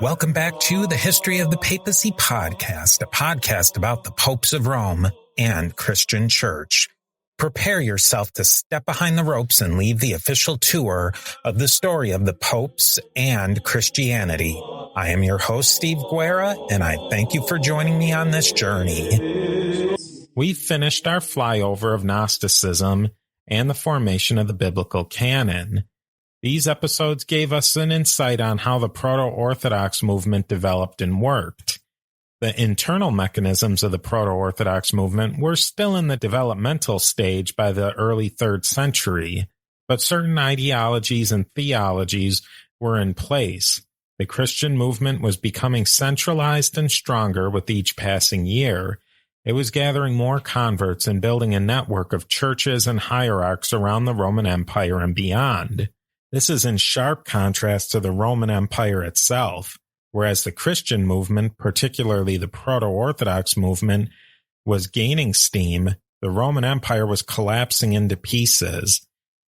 Welcome back to the History of the Papacy podcast, a podcast about the popes of Rome and Christian Church. Prepare yourself to step behind the ropes and leave the official tour of the story of the popes and Christianity. I am your host, Steve Guerra, and I thank you for joining me on this journey. We finished our flyover of Gnosticism and the formation of the biblical canon. These episodes gave us an insight on how the Proto-Orthodox movement developed and worked. The internal mechanisms of the Proto-Orthodox movement were still in the developmental stage by the early 3rd century, but certain ideologies and theologies were in place. The Christian movement was becoming centralized and stronger with each passing year. It was gathering more converts and building a network of churches and hierarchs around the Roman Empire and beyond. This is in sharp contrast to the Roman Empire itself. Whereas the Christian movement, particularly the Proto-Orthodox movement, was gaining steam, the Roman Empire was collapsing into pieces.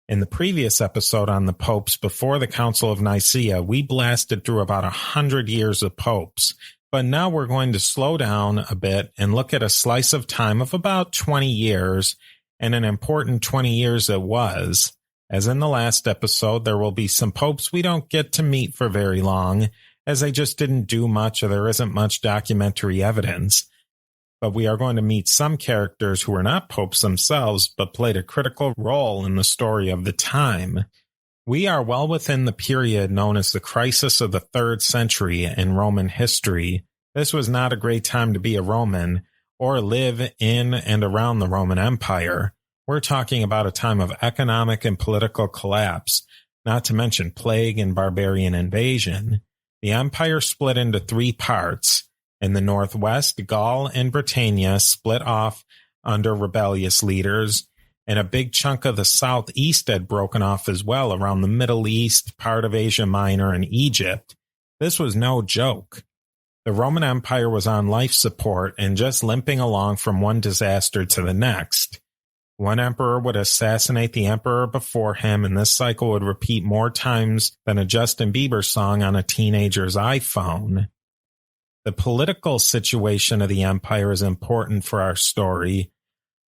In the previous episode on the popes before the Council of Nicaea, we blasted through about 100 years of popes. But now we're going to slow down a bit and look at a slice of time of about 20 years, and an important 20 years it was. As in the last episode, there will be some popes we don't get to meet for very long, as they just didn't do much or there isn't much documentary evidence. But we are going to meet some characters who were not popes themselves, but played a critical role in the story of the time. We are well within the period known as the crisis of the 3rd century in Roman history. This was not a great time to be a Roman or live in and around the Roman Empire. We're talking about a time of economic and political collapse, not to mention plague and barbarian invasion. The empire split into 3 parts. In the northwest, Gaul and Britannia split off under rebellious leaders, and a big chunk of the southeast had broken off as well around the Middle East, part of Asia Minor, and Egypt. This was no joke. The Roman Empire was on life support and just limping along from one disaster to the next. One emperor would assassinate the emperor before him, and this cycle would repeat more times than a Justin Bieber song on a teenager's iPhone. The political situation of the empire is important for our story,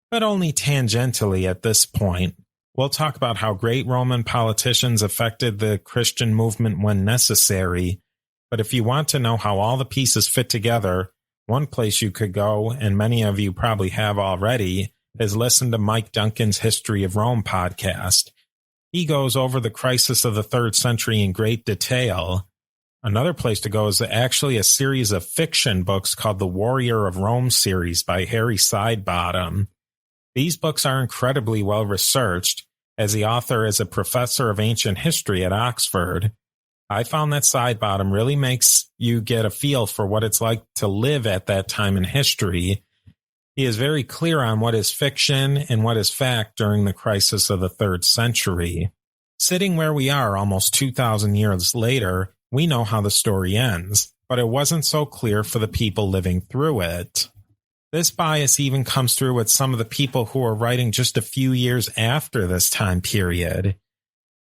but only tangentially at this point. We'll talk about how great Roman politicians affected the Christian movement when necessary, but if you want to know how all the pieces fit together, one place you could go, and many of you probably have already, is listen to Mike Duncan's History of Rome podcast. He goes over the crisis of the 3rd century in great detail. Another place to go is actually a series of fiction books called the Warrior of Rome series by Harry Sidebottom. These books are incredibly well researched, as the author is a professor of ancient history at Oxford. I found that Sidebottom really makes you get a feel for what it's like to live at that time in history. He is very clear on what is fiction and what is fact during the crisis of the 3rd century. Sitting where we are almost 2,000 years later, we know how the story ends, but it wasn't so clear for the people living through it. This bias even comes through with some of the people who are writing just a few years after this time period.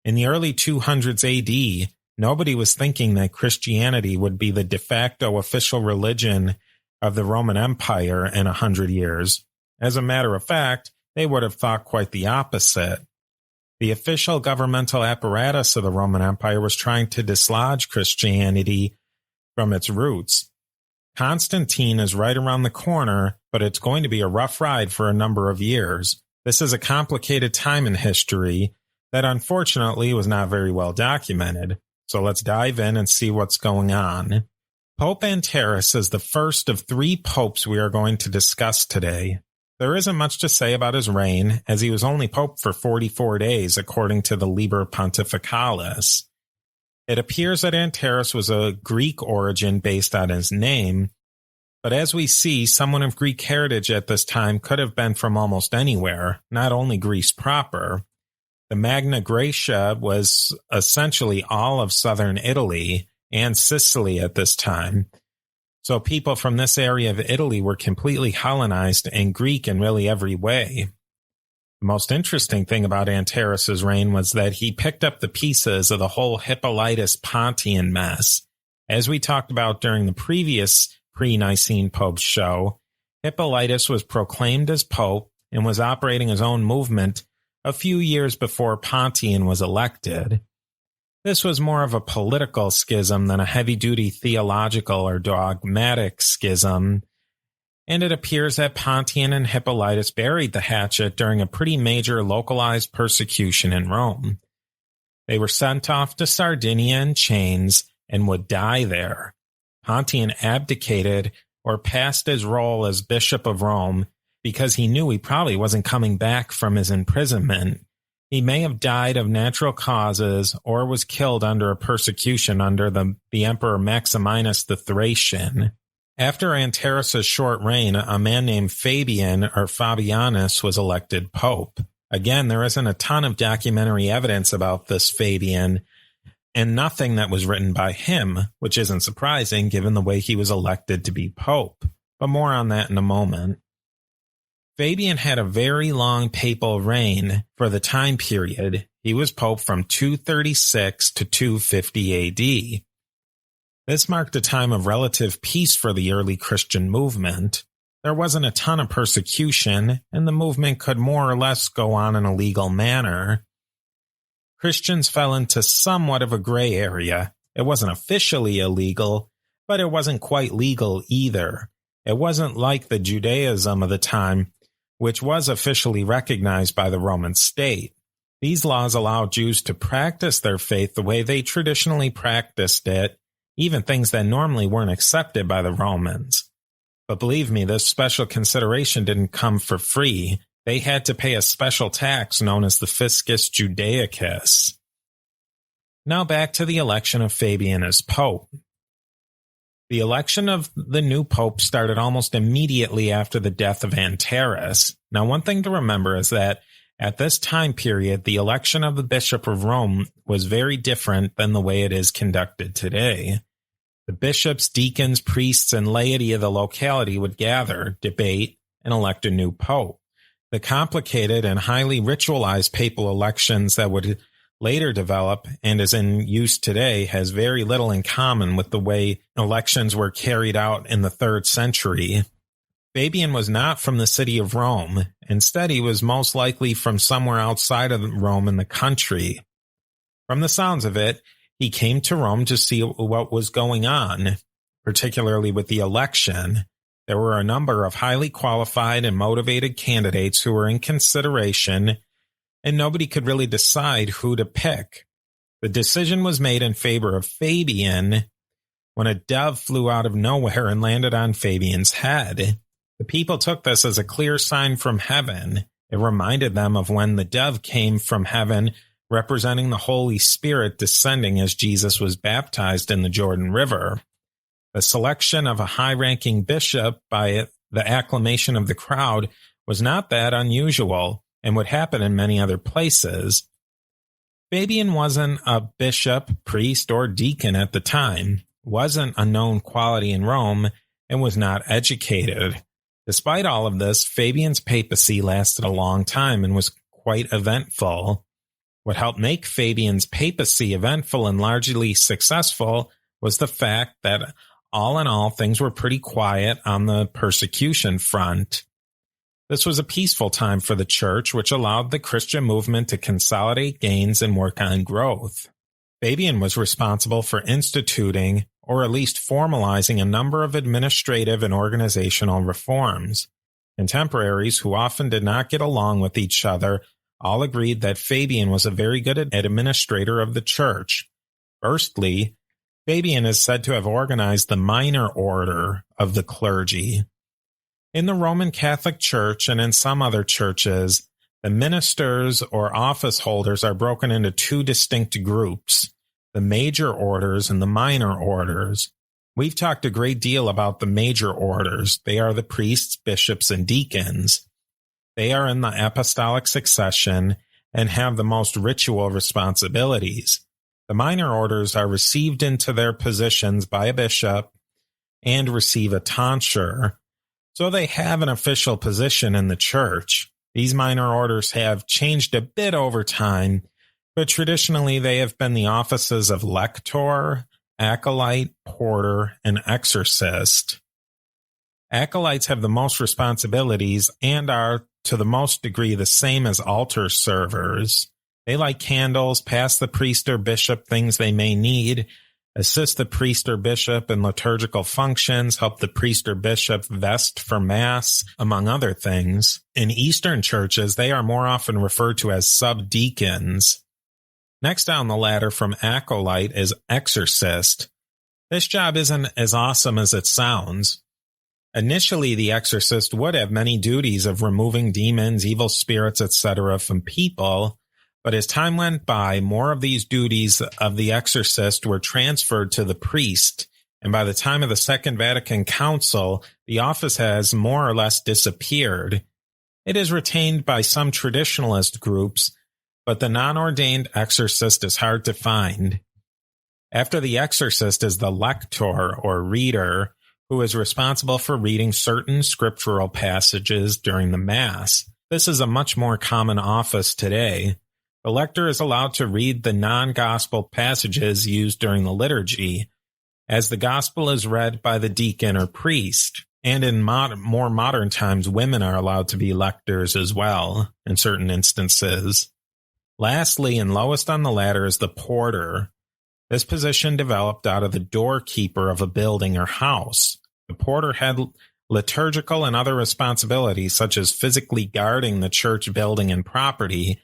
In the early 200s AD, nobody was thinking that Christianity would be the de facto official religion of the Roman Empire in 100 years. As a matter of fact, they would have thought quite the opposite. The official governmental apparatus of the Roman Empire was trying to dislodge Christianity from its roots. Constantine is right around the corner, but it's going to be a rough ride for a number of years. This is a complicated time in history that unfortunately was not very well documented. So let's dive in and see what's going on. Pope Anterus is the first of 3 popes we are going to discuss today. There isn't much to say about his reign, as he was only pope for 44 days according to the Liber Pontificalis. It appears that Anterus was a Greek origin based on his name, but as we see, someone of Greek heritage at this time could have been from almost anywhere, not only Greece proper. The Magna Graecia was essentially all of southern Italy and Sicily at this time. So people from this area of Italy were completely Hellenized and Greek in really every way. The most interesting thing about Anterus's reign was that he picked up the pieces of the whole Hippolytus Pontian mess, As we talked about during the previous pre-Nicene Pope show, Hippolytus was proclaimed as Pope and was operating his own movement a few years before Pontian was elected. This was more of a political schism than a heavy-duty theological or dogmatic schism, and it appears that Pontian and Hippolytus buried the hatchet during a pretty major localized persecution in Rome. They were sent off to Sardinia in chains and would die there. Pontian abdicated or passed his role as Bishop of Rome because he knew he probably wasn't coming back from his imprisonment. He may have died of natural causes or was killed under a persecution under the Emperor Maximinus the Thracian. After Anterus' short reign, a man named Fabian or Fabianus was elected Pope. Again, there isn't a ton of documentary evidence about this Fabian, and nothing that was written by him, which isn't surprising given the way he was elected to be Pope. But more on that in a moment. Fabian had a very long papal reign for the time period. He was Pope from 236 to 250 AD. This marked a time of relative peace for the early Christian movement. There wasn't a ton of persecution, and the movement could more or less go on in a legal manner. Christians fell into somewhat of a gray area. It wasn't officially illegal, but it wasn't quite legal either. It wasn't like the Judaism of the time, which was officially recognized by the Roman state. These laws allowed Jews to practice their faith the way they traditionally practiced it, even things that normally weren't accepted by the Romans. But believe me, this special consideration didn't come for free. They had to pay a special tax known as the Fiscus Judaicus. Now back to the election of Fabian as Pope. The election of the new Pope started almost immediately after the death of Anterus. Now, one thing to remember is that at this time period, the election of the Bishop of Rome was very different than the way it is conducted today. The bishops, deacons, priests, and laity of the locality would gather, debate, and elect a new pope. The complicated and highly ritualized papal elections that would later develop and is in use today has very little in common with the way elections were carried out in the 3rd century. Fabian was not from the city of Rome. Instead, he was most likely from somewhere outside of Rome in the country. From the sounds of it, he came to Rome to see what was going on, particularly with the election. There were a number of highly qualified and motivated candidates who were in consideration, and nobody could really decide who to pick. The decision was made in favor of Fabian when a dove flew out of nowhere and landed on Fabian's head. The people took this as a clear sign from heaven. It reminded them of when the dove came from heaven, representing the Holy Spirit descending as Jesus was baptized in the Jordan River. The selection of a high-ranking bishop by the acclamation of the crowd was not that unusual and would happen in many other places. Fabian wasn't a bishop, priest, or deacon at the time, wasn't a known quality in Rome, and was not educated. Despite all of this, Fabian's papacy lasted a long time and was quite eventful. What helped make Fabian's papacy eventful and largely successful was the fact that all in all, things were pretty quiet on the persecution front. This was a peaceful time for the church, which allowed the Christian movement to consolidate gains and work on growth. Fabian was responsible for instituting, or at least formalizing, a number of administrative and organizational reforms. Contemporaries, who often did not get along with each other, all agreed that Fabian was a very good administrator of the church. Firstly, Fabian is said to have organized the minor order of the clergy. In the Roman Catholic Church and in some other churches, the ministers or office holders are broken into two distinct groups, the major orders and the minor orders. We've talked a great deal about the major orders. They are the priests, bishops, and deacons. They are in the apostolic succession and have the most ritual responsibilities. The minor orders are received into their positions by a bishop and receive a tonsure, so they have an official position in the church. These minor orders have changed a bit over time, but traditionally they have been the offices of lector, acolyte, porter, and exorcist. Acolytes have the most responsibilities and are, to the most degree, the same as altar servers. They light candles, pass the priest or bishop things they may need, assist the priest or bishop in liturgical functions, help the priest or bishop vest for Mass, among other things. In Eastern churches, they are more often referred to as subdeacons. Next down the ladder from acolyte is exorcist. This job isn't as awesome as it sounds. Initially, the exorcist would have many duties of removing demons, evil spirits, etc. from people, but as time went by, more of these duties of the exorcist were transferred to the priest, and by the time of the Second Vatican Council, the office has more or less disappeared. It is retained by some traditionalist groups, but the non-ordained exorcist is hard to find. After the exorcist is the lector or reader, who is responsible for reading certain scriptural passages during the Mass. This is a much more common office today. The lector is allowed to read the non-gospel passages used during the liturgy, as the gospel is read by the deacon or priest. And in more modern times, women are allowed to be lectors as well, in certain instances. Lastly, and lowest on the ladder, is the porter. This position developed out of the doorkeeper of a building or house. The porter had liturgical and other responsibilities, such as physically guarding the church building and property,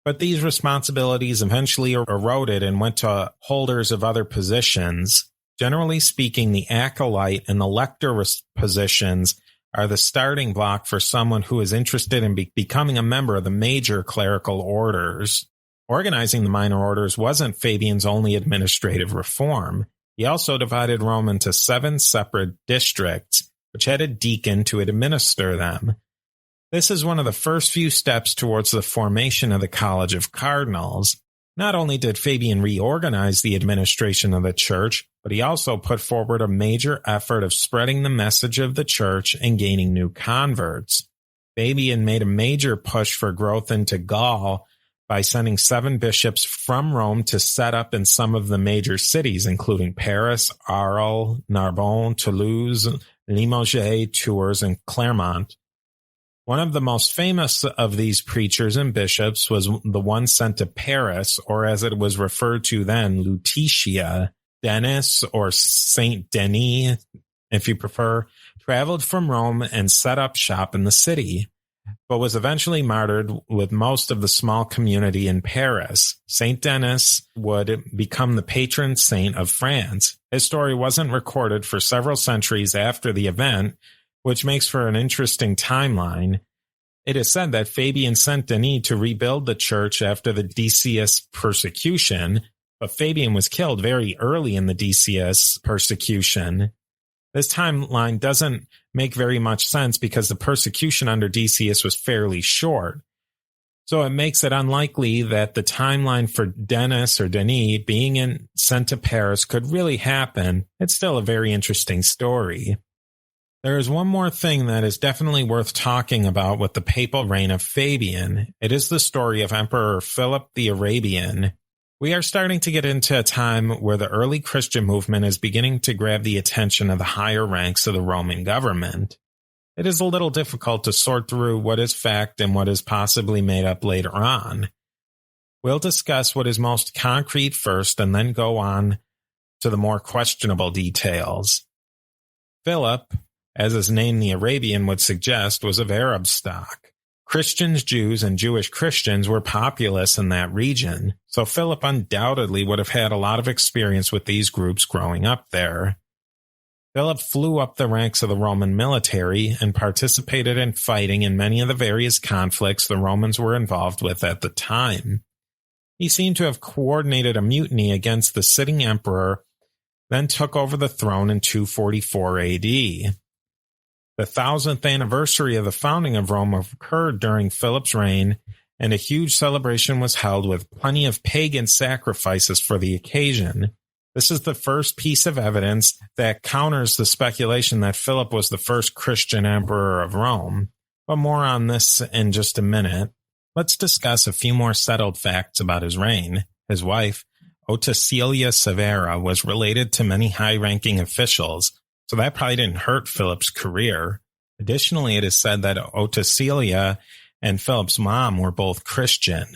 but these responsibilities eventually eroded and went to holders of other positions. Generally speaking, the acolyte and the lector positions are the starting block for someone who is interested in becoming a member of the major clerical orders. Organizing the minor orders wasn't Fabian's only administrative reform. He also divided Rome into 7 separate districts, which had a deacon to administer them. This is one of the first few steps towards the formation of the College of Cardinals. Not only did Fabian reorganize the administration of the church, but he also put forward a major effort of spreading the message of the church and gaining new converts. Fabian made a major push for growth into Gaul by sending 7 bishops from Rome to set up in some of the major cities, including Paris, Arles, Narbonne, Toulouse, Limoges, Tours, and Clermont. One of the most famous of these preachers and bishops was the one sent to Paris, or as it was referred to then, Lutetia. Denis, or Saint Denis, if you prefer, traveled from Rome and set up shop in the city, but was eventually martyred with most of the small community in Paris. Saint Denis would become the patron saint of France. His story wasn't recorded for several centuries after the event, which makes for an interesting timeline. It is said that Fabian sent Denis to rebuild the church after the Decian persecution, but Fabian was killed very early in the Decian persecution. This timeline doesn't make very much sense because the persecution under Decian was fairly short. So it makes it unlikely that the timeline for Denis or Denis being sent to Paris could really happen. It's still a very interesting story. There is one more thing that is definitely worth talking about with the papal reign of Fabian. It is the story of Emperor Philip the Arabian. We are starting to get into a time where the early Christian movement is beginning to grab the attention of the higher ranks of the Roman government. It is a little difficult to sort through what is fact and what is possibly made up later on. We'll discuss what is most concrete first and then go on to the more questionable details. Philip, as his name the Arabian would suggest, was of Arab stock. Christians, Jews, and Jewish Christians were populous in that region, so Philip undoubtedly would have had a lot of experience with these groups growing up there. Philip flew up the ranks of the Roman military and participated in fighting in many of the various conflicts the Romans were involved with at the time. He seemed to have coordinated a mutiny against the sitting emperor, then took over the throne in 244 AD. The 1000th anniversary of the founding of Rome occurred during Philip's reign, and a huge celebration was held with plenty of pagan sacrifices for the occasion. This is the first piece of evidence that counters the speculation that Philip was the first Christian emperor of Rome. But more on this in just a minute. Let's discuss a few more settled facts about his reign. His wife, Ottocilia Severa was related to many high-ranking officials, so that probably didn't hurt Philip's career. Additionally, it is said that Ottocilia and Philip's mom were both Christian.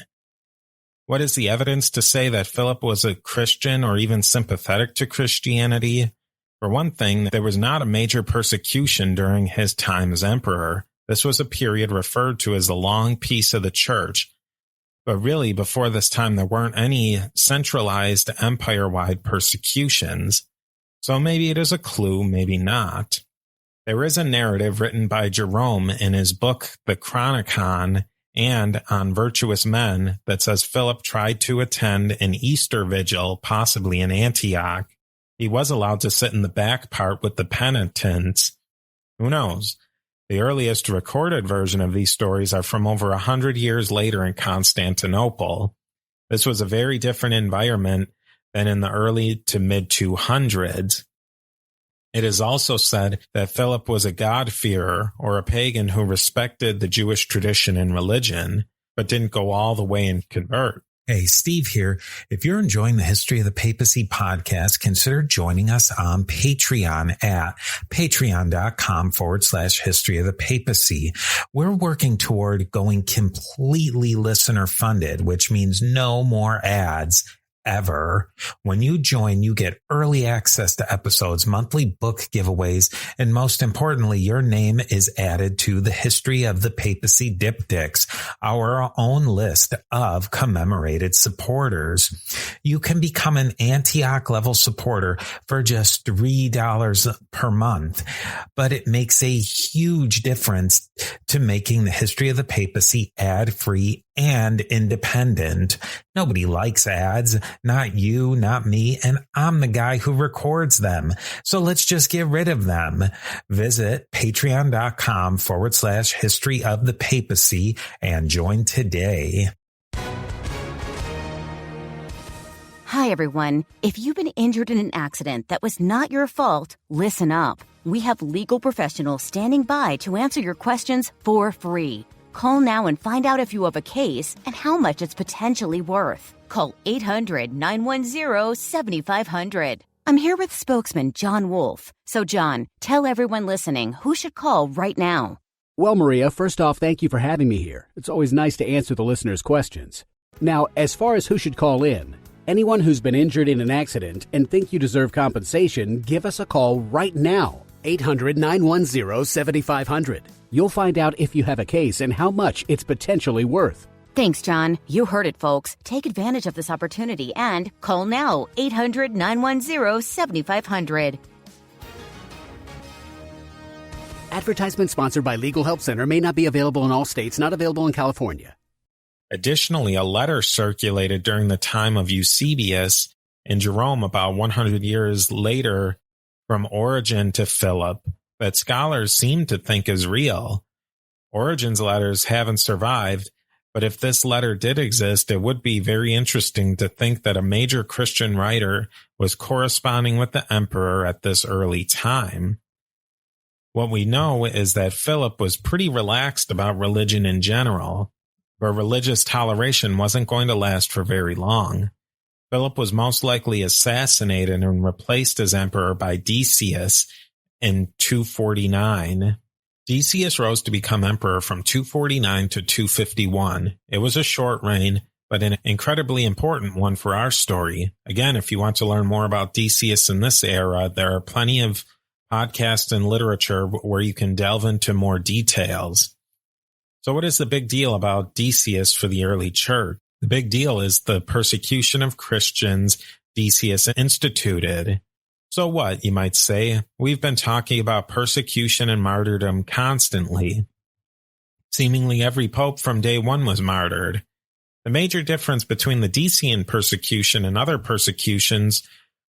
What is the evidence to say that Philip was a Christian or even sympathetic to Christianity? For one thing, there was not a major persecution during his time as emperor. This was a period referred to as the long peace of the church. But really, before this time, there weren't any centralized empire-wide persecutions. So maybe it is a clue, maybe not. There is a narrative written by Jerome in his book, The Chronicon, and on virtuous men that says Philip tried to attend an Easter vigil, possibly in Antioch. He was allowed to sit in the back part with the penitents. Who knows? The earliest recorded version of these stories are from over 100 years later in Constantinople. This was a very different environment than in the early to mid-200s. It is also said that Philip was a God-fearer or a pagan who respected the Jewish tradition and religion, but didn't go all the way and convert. Hey, Steve here. If you're enjoying the History of the Papacy podcast, consider joining us on Patreon at patreon.com/History of the Papacy. We're working toward going completely listener funded, which means no more ads ever. When you join, you get early access to episodes, monthly book giveaways, and most importantly, your name is added to the History of the Papacy Diptychs, our own list of commemorated supporters. You can become an Antioch level supporter for just $3 per month, but it makes a huge difference to making the History of the Papacy ad-free and independent. Nobody likes ads, not you, not me, and I'm the guy who records them. So let's just get rid of them. Visit patreon.com/History of the Papacy and join today. Hi, everyone. If you've been injured in an accident that was not your fault, listen up. We have legal professionals standing by to answer your questions for free. Call now and find out if you have a case and how much it's potentially worth. Call 800-910-7500. I'm here with spokesman John Wolfe. So, John, tell everyone listening who should call right now. Well, Maria, first off, thank you for having me here. It's always nice to answer the listeners' questions. Now, as far as who should call in, anyone who's been injured in an accident and think you deserve compensation, give us a call right now. 800-910-7500. You'll find out if you have a case and how much it's potentially worth. Thanks, John. You heard it, folks. Take advantage of this opportunity and call now. 800-910-7500. Advertisement sponsored by Legal Help Center may not be available in all states, not available in California. Additionally, a letter circulated during the time of Eusebius and Jerome about 100 years later from Origen to Philip that scholars seem to think is real. Origen's letters haven't survived, but if this letter did exist, it would be very interesting to think that a major Christian writer was corresponding with the emperor at this early time. What we know is that Philip was pretty relaxed about religion in general, but religious toleration wasn't going to last for very long. Philip was most likely assassinated and replaced as emperor by Decius in 249. Decius rose to become emperor from 249 to 251. It was a short reign, but an incredibly important one for our story. Again, if you want to learn more about Decius in this era, there are plenty of podcasts and literature where you can delve into more details. So what is the big deal about Decius for the early church? The big deal is the persecution of Christians Decius instituted. So what, you might say? We've been talking about persecution and martyrdom constantly. Seemingly every pope from day one was martyred. The major difference between the Decian persecution and other persecutions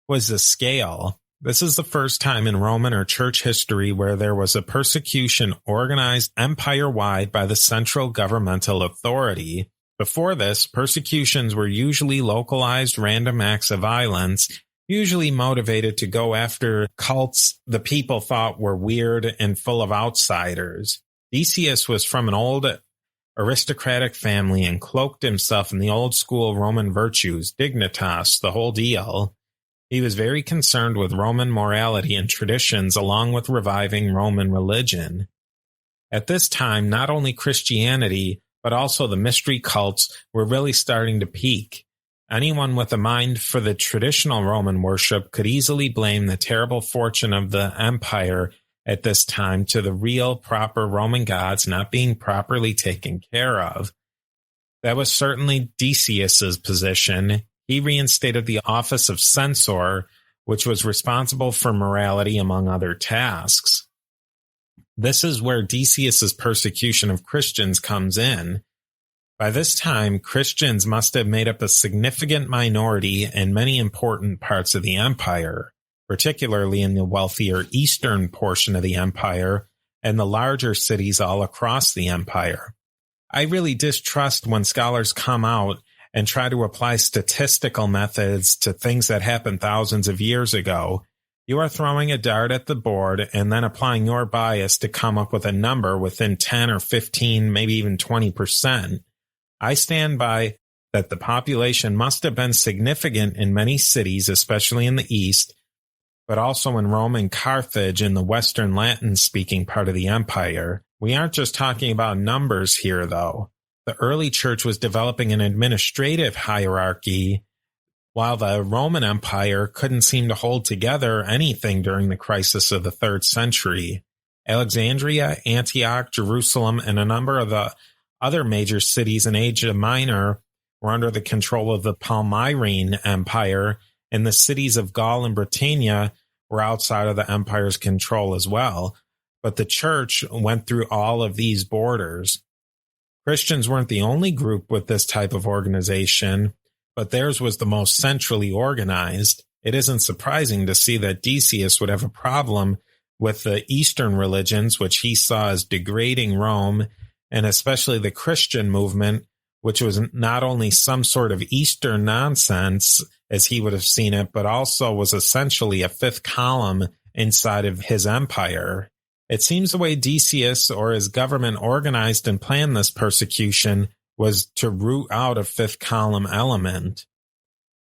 was the scale. This is the first time in Roman or church history where there was a persecution organized empire-wide by the central governmental authority. Before this, persecutions were usually localized random acts of violence, usually motivated to go after cults the people thought were weird and full of outsiders. Decius was from an old aristocratic family and cloaked himself in the old school Roman virtues, dignitas, the whole deal. He was very concerned with Roman morality and traditions along with reviving Roman religion. At this time, not only Christianity, but also the mystery cults were really starting to peak. Anyone with a mind for the traditional Roman worship could easily blame the terrible fortune of the empire at this time to the real, proper Roman gods not being properly taken care of. That was certainly Decius's position. He reinstated the office of censor, which was responsible for morality among other tasks. This is where Decius's persecution of Christians comes in. By this time, Christians must have made up a significant minority in many important parts of the empire, particularly in the wealthier eastern portion of the empire and the larger cities all across the empire. I really distrust when scholars come out and try to apply statistical methods to things that happened thousands of years ago. You are throwing a dart at the board and then applying your bias to come up with a number within 10 or 15, maybe even 20%. I stand by that the population must have been significant in many cities, especially in the east, but also in Rome and Carthage in the Western Latin-speaking part of the empire. We aren't just talking about numbers here, though. The early church was developing an administrative hierarchy, while the Roman Empire couldn't seem to hold together anything during the crisis of the 3rd century. Alexandria, Antioch, Jerusalem, and a number of the other major cities in Asia Minor were under the control of the Palmyrene Empire, and the cities of Gaul and Britannia were outside of the empire's control as well. But the church went through all of these borders. Christians weren't the only group with this type of organization, but theirs was the most centrally organized. It isn't surprising to see that Decius would have a problem with the Eastern religions, which he saw as degrading Rome, and especially the Christian movement, which was not only some sort of Eastern nonsense, as he would have seen it, but also was essentially a fifth column inside of his empire. It seems the way Decius or his government organized and planned this persecution was to root out a fifth column element.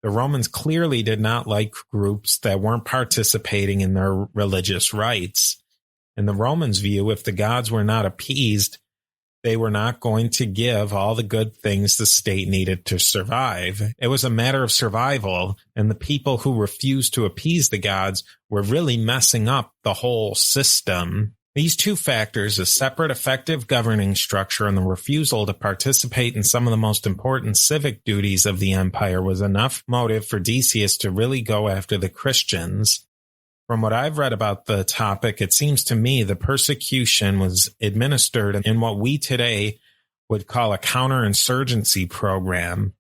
The Romans clearly did not like groups that weren't participating in their religious rites. In the Romans' view, if the gods were not appeased, they were not going to give all the good things the state needed to survive. It was a matter of survival, and the people who refused to appease the gods were really messing up the whole system. These two factors, a separate effective governing structure and the refusal to participate in some of the most important civic duties of the empire, was enough motive for Decius to really go after the Christians. From what I've read about the topic, it seems to me the persecution was administered in what we today would call a counterinsurgency program.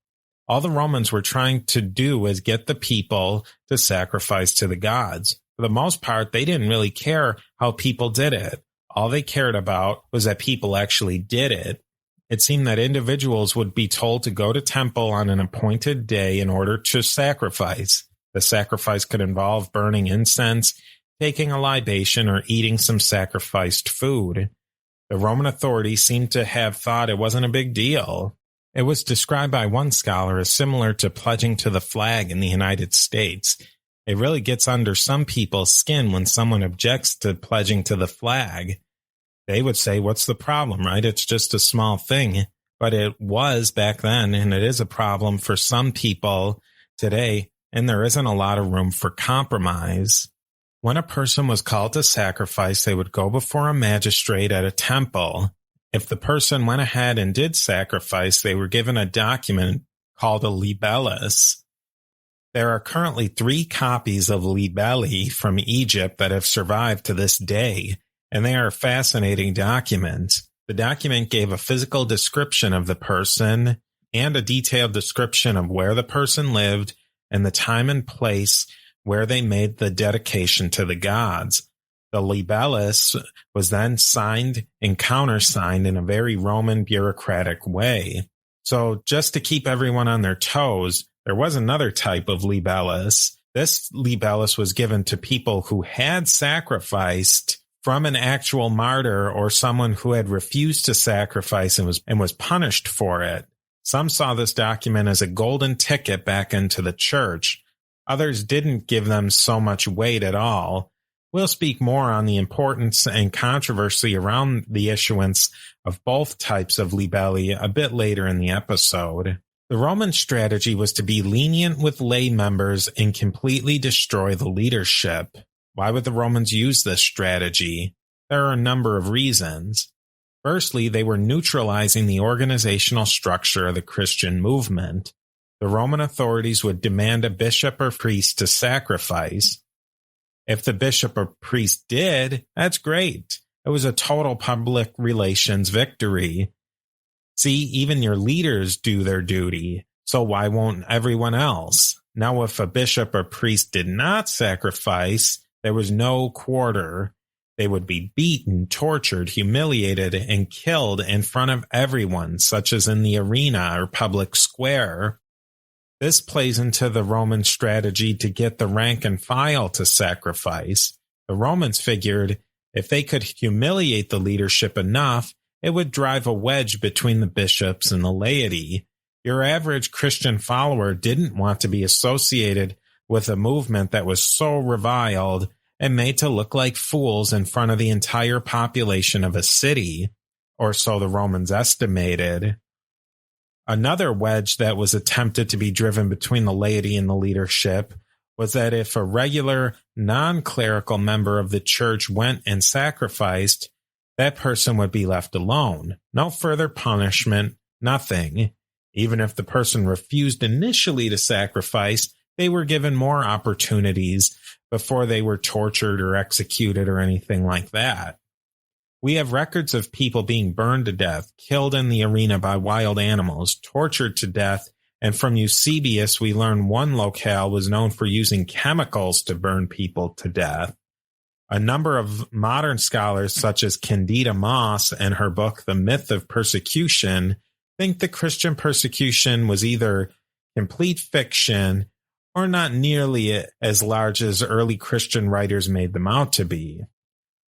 All the Romans were trying to do was get the people to sacrifice to the gods. For the most part, they didn't really care how people did it. All they cared about was that people actually did it. It seemed that individuals would be told to go to temple on an appointed day in order to sacrifice. The sacrifice could involve burning incense, taking a libation, or eating some sacrificed food. The Roman authorities seemed to have thought it wasn't a big deal. It was described by one scholar as similar to pledging to the flag in the United States. It really gets under some people's skin when someone objects to pledging to the flag. They would say, what's the problem, right? It's just a small thing. But it was back then, and it is a problem for some people today, and there isn't a lot of room for compromise. When a person was called to sacrifice, they would go before a magistrate at a temple. If the person went ahead and did sacrifice, they were given a document called a libellus. There are currently 3 copies of libelli from Egypt that have survived to this day, and they are fascinating documents. The document gave a physical description of the person and a detailed description of where the person lived and the time and place where they made the dedication to the gods. The libellus was then signed and countersigned in a very Roman bureaucratic way. So just to keep everyone on their toes, there was another type of libellus. This libellus was given to people who had sacrificed from an actual martyr or someone who had refused to sacrifice and was punished for it. Some saw this document as a golden ticket back into the church. Others didn't give them so much weight at all. We'll speak more on the importance and controversy around the issuance of both types of libelli a bit later in the episode. The Roman strategy was to be lenient with lay members and completely destroy the leadership. Why would the Romans use this strategy? There are a number of reasons. Firstly, they were neutralizing the organizational structure of the Christian movement. The Roman authorities would demand a bishop or priest to sacrifice. If the bishop or priest did, that's great. It was a total public relations victory. See, even your leaders do their duty, so why won't everyone else? Now, if a bishop or priest did not sacrifice, there was no quarter. They would be beaten, tortured, humiliated, and killed in front of everyone, such as in the arena or public square. This plays into the Roman strategy to get the rank and file to sacrifice. The Romans figured if they could humiliate the leadership enough, it would drive a wedge between the bishops and the laity. Your average Christian follower didn't want to be associated with a movement that was so reviled and made to look like fools in front of the entire population of a city, or so the Romans estimated. Another wedge that was attempted to be driven between the laity and the leadership was that if a regular, non-clerical member of the church went and sacrificed, that person would be left alone. No further punishment, nothing. Even if the person refused initially to sacrifice, they were given more opportunities before they were tortured or executed or anything like that. We have records of people being burned to death, killed in the arena by wild animals, tortured to death, and from Eusebius we learn one locale was known for using chemicals to burn people to death. A number of modern scholars, such as Candida Moss and her book The Myth of Persecution, think the Christian persecution was either complete fiction or not nearly as large as early Christian writers made them out to be.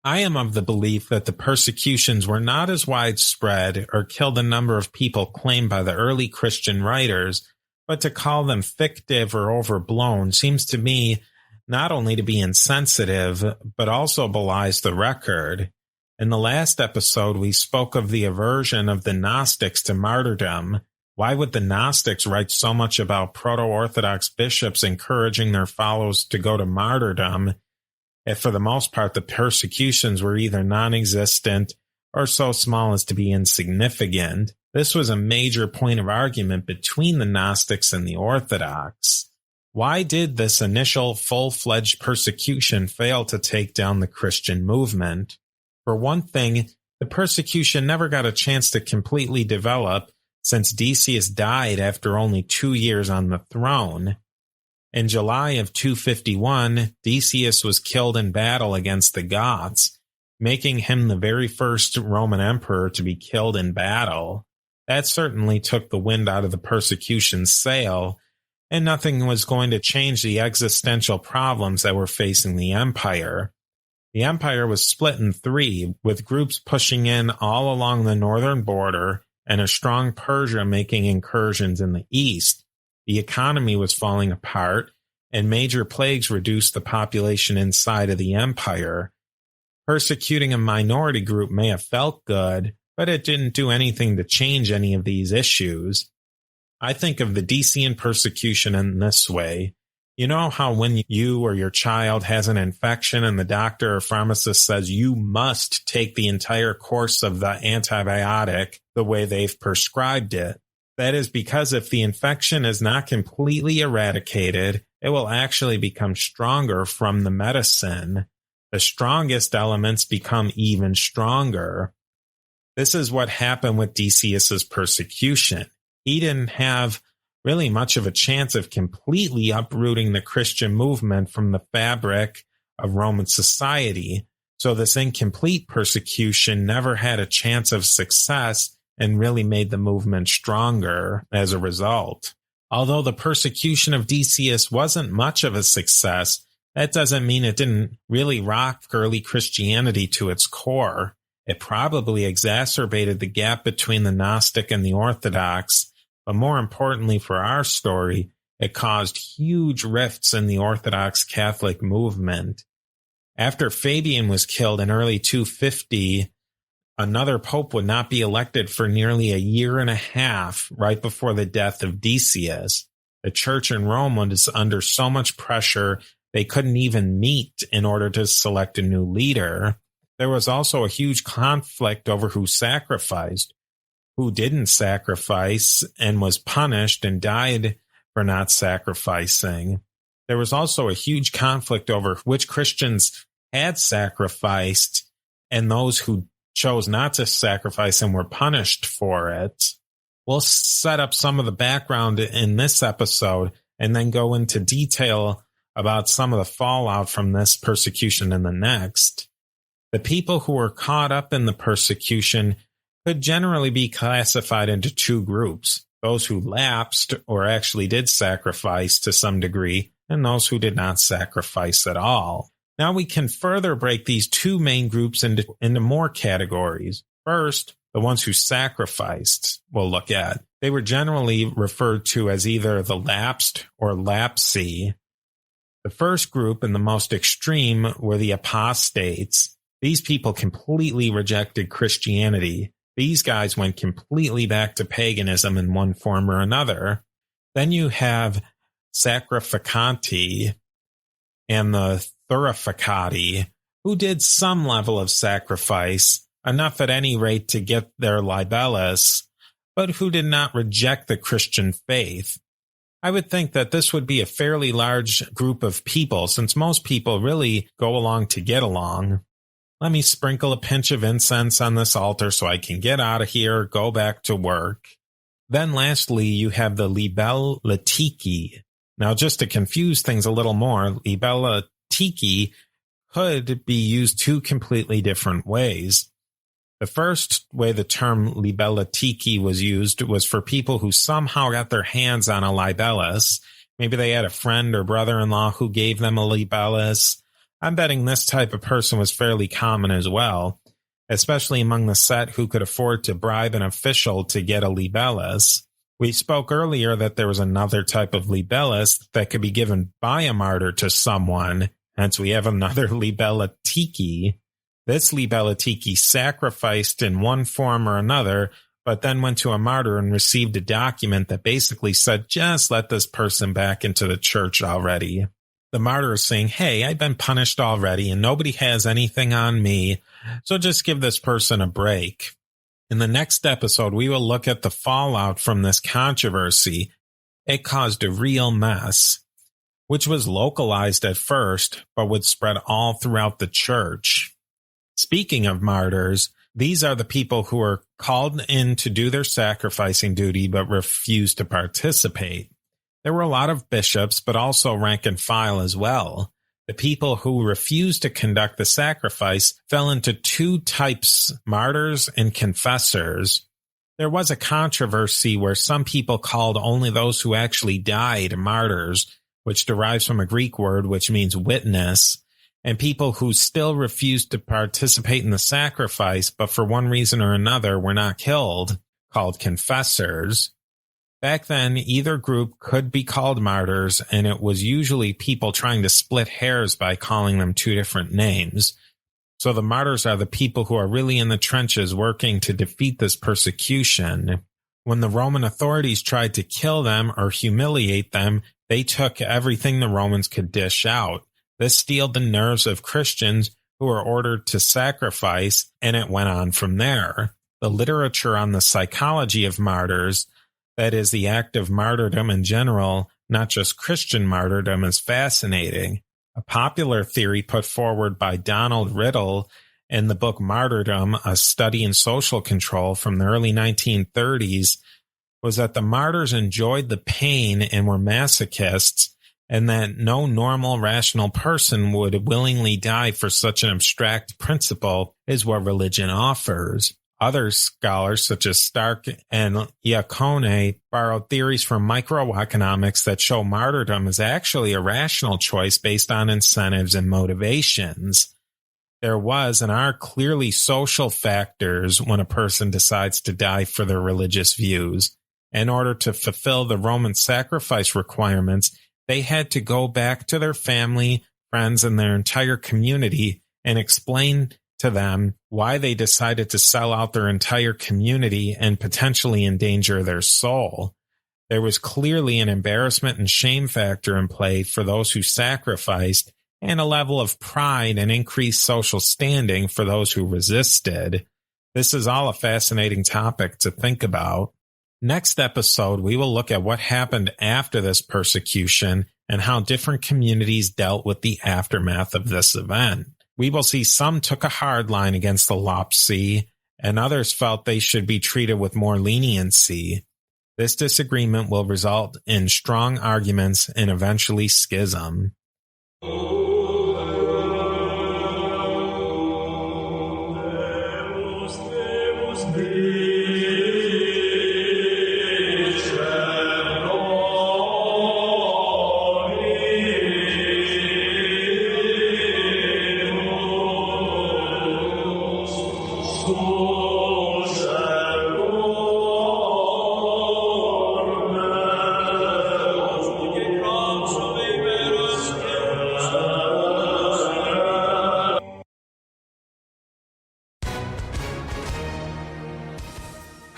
I am of the belief that the persecutions were not as widespread or killed the number of people claimed by the early Christian writers, but to call them fictive or overblown seems to me not only to be insensitive, but also belies the record. In the last episode, we spoke of the aversion of the Gnostics to martyrdom. Why would the Gnostics write so much about proto-Orthodox bishops encouraging their followers to go to martyrdom if for the most part the persecutions were either non-existent or so small as to be insignificant? This was a major point of argument between the Gnostics and the Orthodox. Why did this initial full-fledged persecution fail to take down the Christian movement? For one thing, the persecution never got a chance to completely develop since Decius died after only 2 years on the throne. In July of 251, Decius was killed in battle against the Goths, making him the very first Roman emperor to be killed in battle. That certainly took the wind out of the persecution's sail, and nothing was going to change the existential problems that were facing the empire. The empire was split in three, with groups pushing in all along the northern border and a strong Persia making incursions in the east. The economy was falling apart, and major plagues reduced the population inside of the empire. Persecuting a minority group may have felt good, but it didn't do anything to change any of these issues. I think of the Decian persecution in this way. You know how when you or your child has an infection and the doctor or pharmacist says you must take the entire course of the antibiotic the way they've prescribed it? That is because if the infection is not completely eradicated, it will actually become stronger from the medicine. The strongest elements become even stronger. This is what happened with Decius's persecution. He didn't have really much of a chance of completely uprooting the Christian movement from the fabric of Roman society, so this incomplete persecution never had a chance of success and really made the movement stronger as a result. Although the persecution of Decius wasn't much of a success, That doesn't mean it didn't really rock early Christianity to its core. It probably exacerbated the gap between the Gnostic and the Orthodox, but more importantly for our story, it caused huge rifts in the Orthodox Catholic movement. After Fabian was killed in early 250, another pope would not be elected for nearly a year and a half right before the death of Decian. The church in Rome was under so much pressure they couldn't even meet in order to select a new leader. There was also a huge conflict over who sacrificed, who didn't sacrifice and was punished and died for not sacrificing. There was also a huge conflict over which Christians had sacrificed and those who chose not to sacrifice and were punished for it. We'll set up some of the background in this episode and then go into detail about some of the fallout from this persecution in the next. The people who were caught up in the persecution could generally be classified into two groups: those who lapsed or actually did sacrifice to some degree, and those who did not sacrifice at all. Now we can further break these two main groups into more categories. First, the ones who sacrificed we'll look at. They were generally referred to as either the lapsed or lapsee. The first group and the most extreme were the apostates. These people completely rejected Christianity. These guys went completely back to paganism in one form or another. Then you have sacrificanti and the thurificati, who did some level of sacrifice, enough at any rate to get their libellus, but who did not reject the Christian faith. I would think that this would be a fairly large group of people, since most people really go along to get along. Let me sprinkle a pinch of incense on this altar so I can get out of here, go back to work. Then lastly, you have the libellatici. Now, just to confuse things a little more, libellatici could be used two completely different ways. The first way the term libellatici was used was for people who somehow got their hands on a libellus. Maybe they had a friend or brother-in-law who gave them a libellus. I'm betting this type of person was fairly common as well, especially among the set who could afford to bribe an official to get a libellus. We spoke earlier that there was another type of libellus that could be given by a martyr to someone, hence we have another libellatici. This libellatici sacrificed in one form or another, but then went to a martyr and received a document that basically said, just let this person back into the church already. The martyr is saying, hey, I've been punished already and nobody has anything on me, so just give this person a break. In the next episode, we will look at the fallout from this controversy. It caused a real mess, which was localized at first, but would spread all throughout the church. Speaking of martyrs, these are the people who are called in to do their sacrificing duty but refuse to participate. There were a lot of bishops, but also rank and file as well. The people who refused to conduct the sacrifice fell into two types, martyrs and confessors. There was a controversy where some people called only those who actually died martyrs, which derives from a Greek word which means witness, and people who still refused to participate in the sacrifice, but for one reason or another were not killed, called confessors. Back then, either group could be called martyrs, and it was usually people trying to split hairs by calling them two different names. So the martyrs are the people who are really in the trenches working to defeat this persecution. When the Roman authorities tried to kill them or humiliate them, they took everything the Romans could dish out. This steeled the nerves of Christians who were ordered to sacrifice, and it went on from there. The literature on the psychology of martyrs, that is, the act of martyrdom in general, not just Christian martyrdom, is fascinating. A popular theory put forward by Donald Riddle in the book Martyrdom, A Study in Social Control from the early 1930s, was that the martyrs enjoyed the pain and were masochists, and that no normal, rational person would willingly die for such an abstract principle is what religion offers. Other scholars, such as Stark and Iacone, borrowed theories from microeconomics that show martyrdom is actually a rational choice based on incentives and motivations. There was and are clearly social factors when a person decides to die for their religious views. In order to fulfill the Roman sacrifice requirements, they had to go back to their family, friends, and their entire community and explain to them why they decided to sell out their entire community and potentially endanger their soul. There was clearly an embarrassment and shame factor in play for those who sacrificed, and a level of pride and increased social standing for those who resisted. This is all a fascinating topic to think about. Next episode, we will look at what happened after this persecution and how different communities dealt with the aftermath of this event. We will see some took a hard line against the Papacy, and others felt they should be treated with more leniency. This disagreement will result in strong arguments and eventually schism.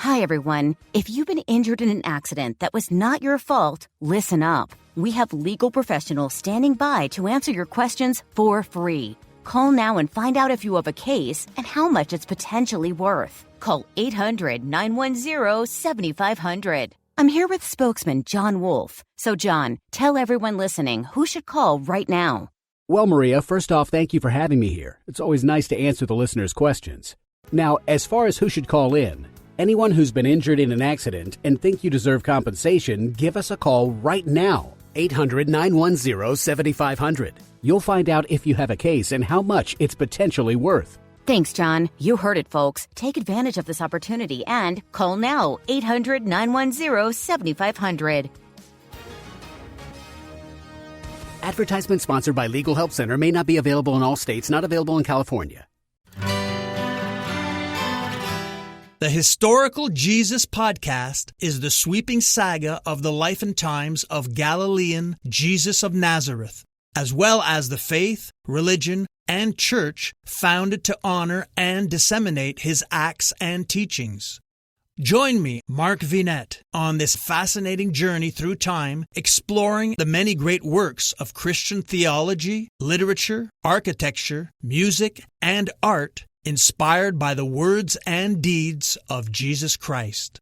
Hi, everyone. If you've been injured in an accident that was not your fault, listen up. We have legal professionals standing by to answer your questions for free. Call now and find out if you have a case and how much it's potentially worth. Call 800-910-7500. I'm here with spokesman John Wolfe. So, John, tell everyone listening who should call right now. Well, Maria, first off, thank you for having me here. It's always nice to answer the listeners' questions. Now, as far as who should call in, anyone who's been injured in an accident and think you deserve compensation, give us a call right now. 800-910-7500. You'll find out if you have a case and how much it's potentially worth. Thanks, John. You heard it, folks. Take advantage of this opportunity and call now. 800-910-7500. Advertisement sponsored by Legal Help Center may not be available in all states, not available in California. The Historical Jesus Podcast is the sweeping saga of the life and times of Galilean Jesus of Nazareth, as well as the faith, religion, and church founded to honor and disseminate his acts and teachings. Join me, Mark Vinette, on this fascinating journey through time, exploring the many great works of Christian theology, literature, architecture, music, and art inspired by the words and deeds of Jesus Christ.